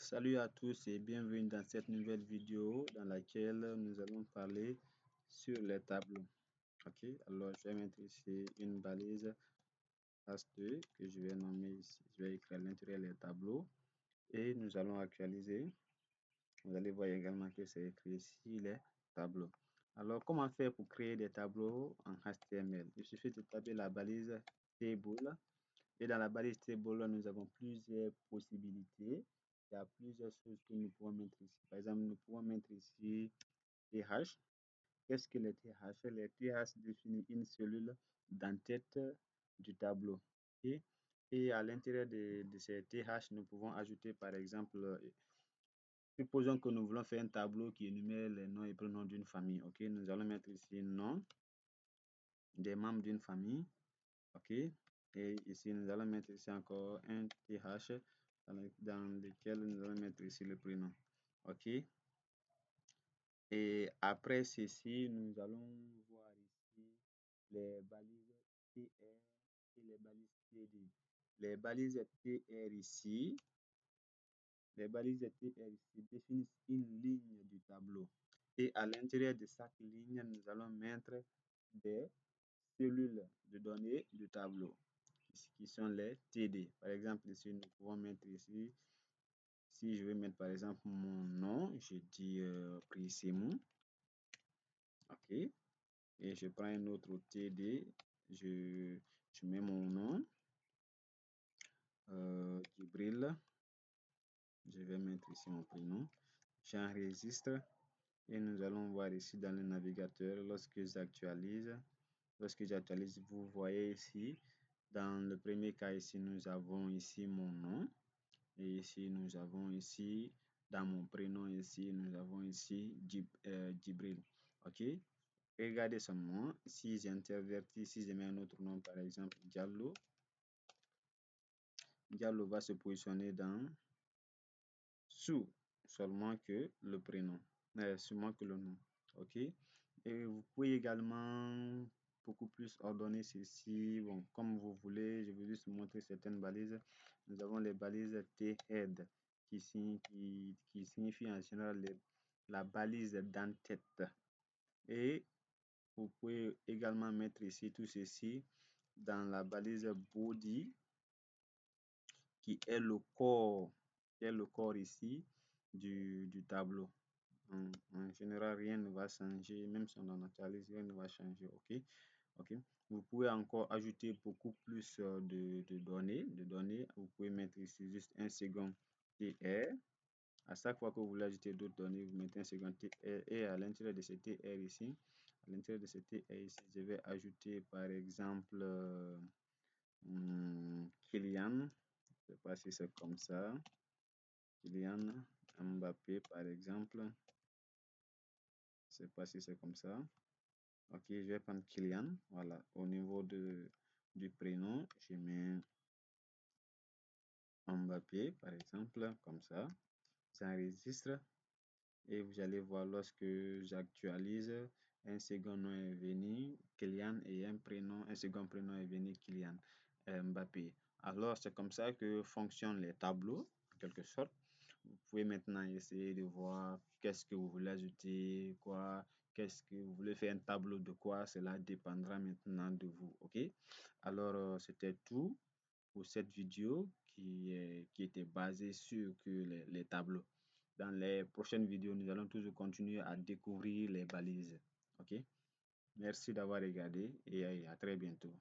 Salut à tous et bienvenue dans cette nouvelle vidéo dans laquelle nous allons parler sur les tableaux. Ok, alors je vais mettre ici une balise H2 que je vais nommer ici. Je vais écrire à l'intérieur les tableaux et nous allons actualiser. Vous allez voir également que c'est écrit ici les tableaux. Alors, comment faire pour créer des tableaux en HTML? Il suffit de taper la balise table. Et dans la balise table, nous avons plusieurs possibilités. Il y a plusieurs choses que nous pouvons mettre ici. Par exemple, nous pouvons mettre ici TH. Qu'est-ce que les TH? Les TH définissent une cellule d'en-tête du tableau. Et à l'intérieur de ces TH, nous pouvons ajouter par exemple, supposons que nous voulons faire un tableau qui énumère les noms et prénoms d'une famille. Ok, nous allons mettre ici nom des membres d'une famille. Ok, et ici nous allons mettre ici encore un TH dans lequel nous allons mettre ici le prénom. Ok, et après ceci nous allons voir ici les balises TR et les balises TD. Les balises TR ici, définissent une ligne du tableau et à l'intérieur de chaque ligne nous allons mettre des cellules de données du tableau qui sont les TD. Par exemple, ici, nous pouvons mettre ici, si je vais mettre par exemple mon nom, je dis Prissimou. Ok. Et je prends un autre TD, je mets mon nom, Djibril. Je vais mettre ici mon prénom. J'enregistre et nous allons voir ici dans le navigateur lorsque j'actualise. Lorsque j'actualise, vous voyez ici, dans le premier cas ici, nous avons ici mon nom. Et ici, nous avons ici, dans mon prénom ici, nous avons ici Djibril. Ok. Regardez seulement, si j'intervertis, si je mets un autre nom, par exemple Diallo, Diallo va se positionner dans sous seulement que le prénom, seulement que le nom. Ok. Et vous pouvez également beaucoup plus ordonner ceci, bon, comme vous voulez. Je vais juste vous montrer certaines balises. Nous avons les balises T-head qui signifie en général la balise d'en-tête. Et vous pouvez également mettre ici tout ceci dans la balise body qui est le corps, ici du tableau. En général, rien ne va changer, même si on en actualise, rien ne va changer. Ok, ok. Vous pouvez encore ajouter beaucoup plus de données. Vous pouvez mettre ici juste un second TR. À chaque fois que vous voulez ajouter d'autres données, vous mettez un second TR et à l'intérieur de ce TR ici, je vais ajouter par exemple Kylian. Je ne sais pas si c'est comme ça. Kylian Mbappé par exemple. Je ne sais pas si c'est comme ça. Ok, je vais prendre Kylian. Voilà, au niveau du prénom, je mets Mbappé par exemple, comme ça. J'enregistre et vous allez voir lorsque j'actualise, un second nom est venu, Kylian, et un second prénom est venu, Kylian Mbappé. Alors, c'est comme ça que fonctionnent les tableaux, en quelque sorte. Vous pouvez maintenant essayer de voir qu'est-ce que vous voulez ajouter, quoi, qu'est-ce que vous voulez faire un tableau de quoi, cela dépendra maintenant de vous, ok? Alors, c'était tout pour cette vidéo qui était basée sur les tableaux. Dans les prochaines vidéos, nous allons toujours continuer à découvrir les balises, ok? Merci d'avoir regardé et à très bientôt.